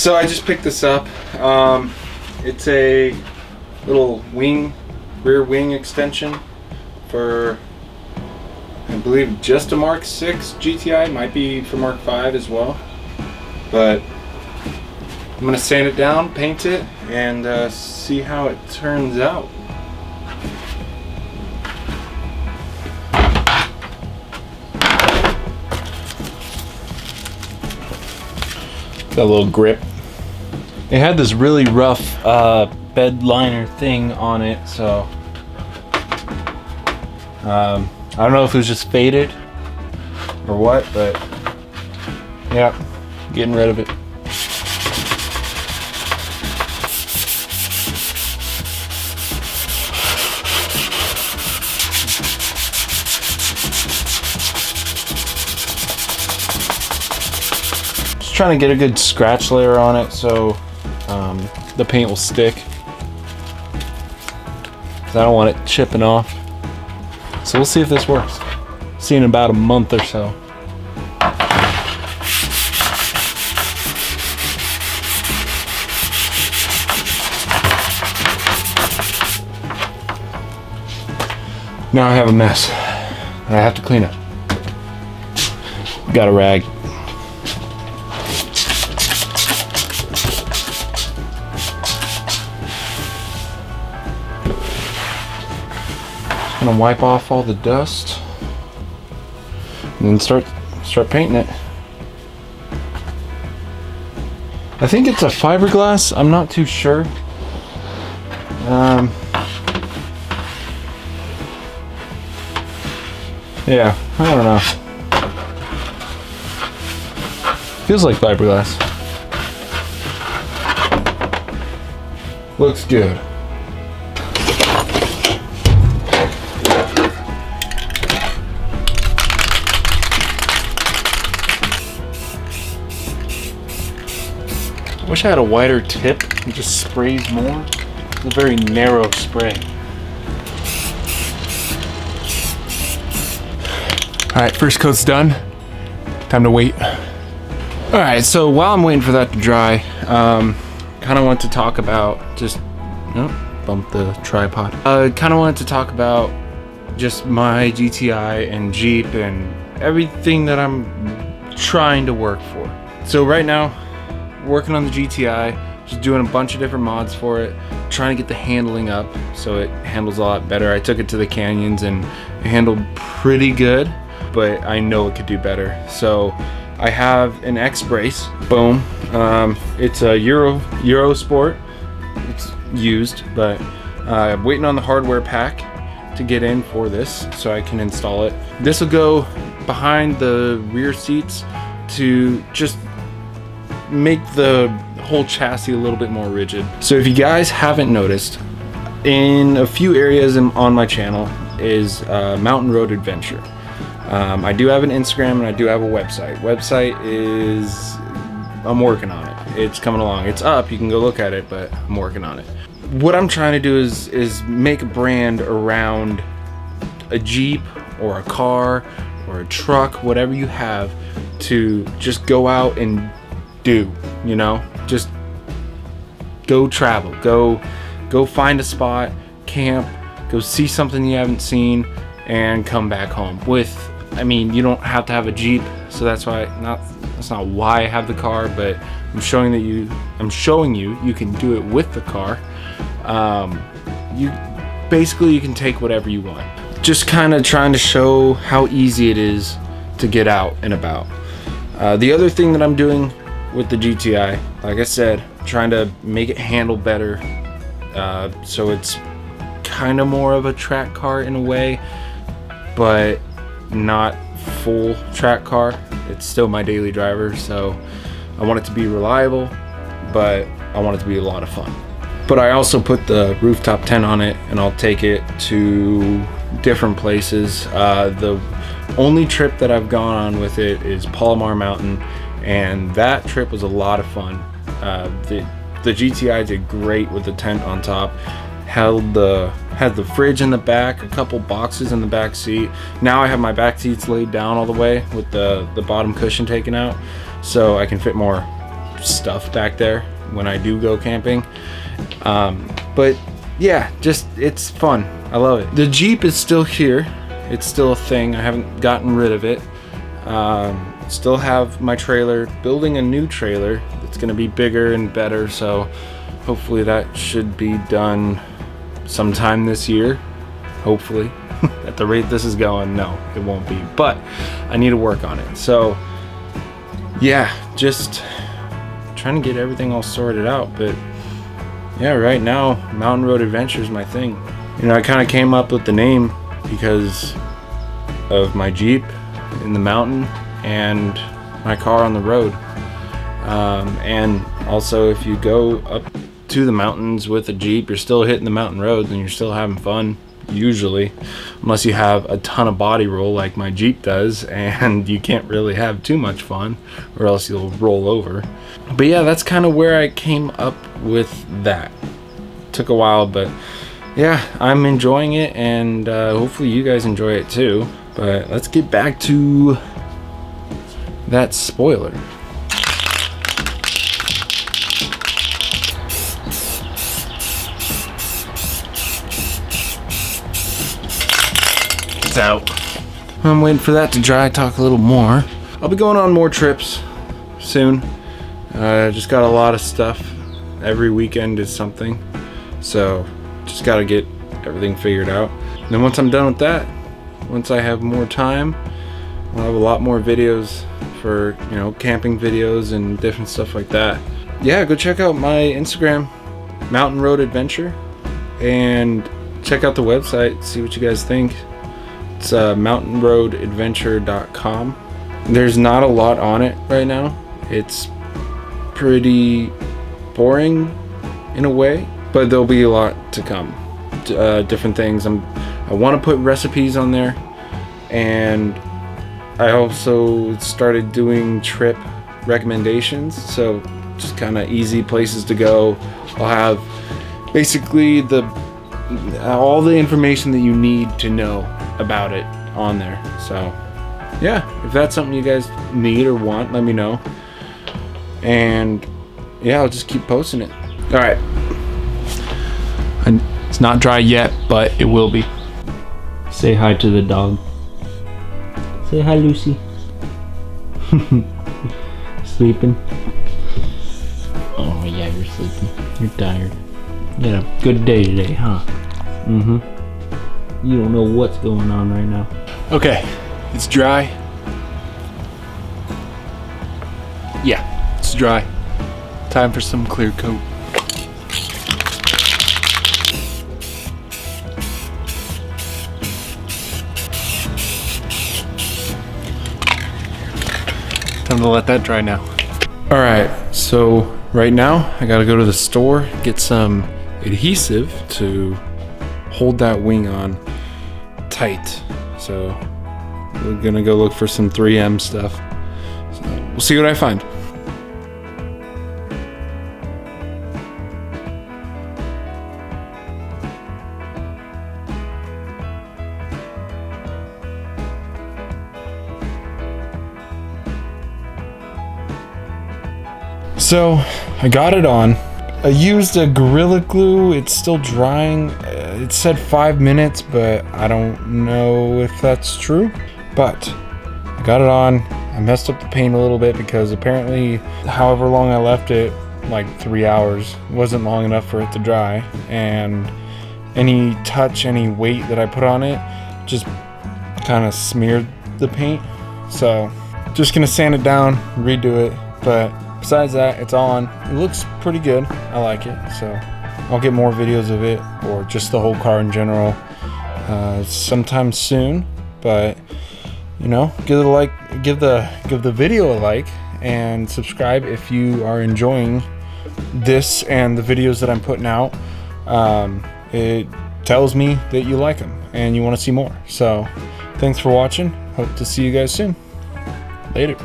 So I just picked this up. It's a little rear wing extension for, I believe, just a Mark 6 GTI. Might be for Mark 5 as well. But I'm gonna sand it down, paint it, and see how it turns out. Got a little grip. It had this really rough bed liner thing on it, so I don't know if it was just faded or what, but yeah, getting rid of it. Trying to get a good scratch layer on it so the paint will stick. I don't want it chipping off. So we'll see if this works. See in about a month or so. Now I have a mess that I have to clean up. Got a rag. Gonna wipe off all the dust and then start painting it. I think it's a fiberglass. I'm not too sure. Yeah, I don't know. Feels like fiberglass. Looks good. Wish I had a wider tip. It just sprays more. It's a very narrow spray. Alright, first coat's done. Time to wait. Alright, so while I'm waiting for that to dry, kind of want to talk about just... Oh, bump the tripod. Kind of wanted to talk about just my GTI and Jeep and everything that I'm trying to work for. So right now, working on the GTI, just doing a bunch of different mods for it, trying to get the handling up so it handles a lot better. I took it to the canyons and it handled pretty good, but I know it could do better. So I have an X brace. Boom. It's a Euro Sport. It's used, but I'm waiting on the hardware pack to get in for this so I can install it. This will go behind the rear seats to just make the whole chassis a little bit more rigid. So if you guys haven't noticed, in a few areas on my channel is Mountain Road Adventure. I do have an Instagram and I do have a website. Website is, I'm working on it. It's coming along. It's up, you can go look at it, but I'm working on it. What I'm trying to do is make a brand around a Jeep or a car or a truck, whatever you have, to just go out and do, you know, just go travel, go find a spot, camp, go see something you haven't seen, and come back home with, I mean, you don't have to have a Jeep, so that's not why I have the car, but I'm showing you you can do it with the car. You can take whatever you want. Just kind of trying to show how easy it is to get out and about. The other thing that I'm doing with the GTI, like I said, trying to make it handle better, so it's kind of more of a track car in a way, but not full track car. It's still my daily driver, so I want it to be reliable, but I want it to be a lot of fun. But I also put the rooftop tent on it, and I'll take it to different places. The only trip that I've gone on with it is Palomar Mountain, and that trip was a lot of fun. The GTI did great with the tent on top. Had the fridge in the back, a couple boxes in the back seat. Now I have my back seats laid down all the way with the bottom cushion taken out, so I can fit more stuff back there when I do go camping. But yeah, just it's fun. I love it. The Jeep is still here. It's still a thing. I haven't gotten rid of it. Still have my trailer, building a new trailer that's gonna be bigger and better, so hopefully that should be done sometime this year, hopefully. At the rate this is going, no, it won't be, but I need to work on it. So yeah, just trying to get everything all sorted out. But yeah, right now Mountain Road Adventure is my thing. You know, I kind of came up with the name because of my Jeep in the mountain and my car on the road. And also, if you go up to the mountains with a Jeep, you're still hitting the mountain roads and you're still having fun, usually, unless you have a ton of body roll like my Jeep does, and you can't really have too much fun or else you'll roll over. But yeah, that's kind of where I came up with that. Took a while, but yeah, I'm enjoying it, and hopefully you guys enjoy it too. But let's get back to that spoiler. It's out. I'm waiting for that to dry, talk a little more. I'll be going on more trips soon. Just got a lot of stuff. Every weekend is something. So just got to get everything figured out. And then once I'm done with that, once I have more time, I'll have a lot more videos for, you know, camping videos and different stuff like that. Yeah, go check out my Instagram, Mountain Road Adventure, and check out the website, see what you guys think. It's mountainroadadventure.com. There's not a lot on it right now. It's pretty boring in a way, but there'll be a lot to come. Different things. I want to put recipes on there, and I also started doing trip recommendations, so just kind of easy places to go. I'll have basically all the information that you need to know about it on there. So yeah, if that's something you guys need or want, let me know, and yeah, I'll just keep posting it. All right, and it's not dry yet, but it will be. Say hi to the dog. Say hi, Lucy. Sleeping? Oh yeah, you're sleeping. You're tired. You had a good day today, huh? Mm-hmm. You don't know what's going on right now. Okay, it's dry. Yeah, it's dry. Time for some clear coat. Time to let that dry now. All right, so right now I gotta go to the store, get some adhesive to hold that wing on tight. So we're gonna go look for some 3M stuff. So we'll see what I find. So I got it on. I used a Gorilla Glue. It's still drying. It said 5 minutes, but I don't know if that's true. But I got it on. I messed up the paint a little bit because apparently however long I left it, like 3 hours, wasn't long enough for it to dry. And any weight that I put on it just kind of smeared the paint. So just gonna sand it down, redo it. But besides that, it's on. It looks pretty good. I like it. So I'll get more videos of it, or just the whole car in general, sometime soon. But you know, give it a like, give the video a like, and subscribe if you are enjoying this and the videos that I'm putting out. It tells me that you like them and you want to see more. So thanks for watching. Hope to see you guys soon. Later.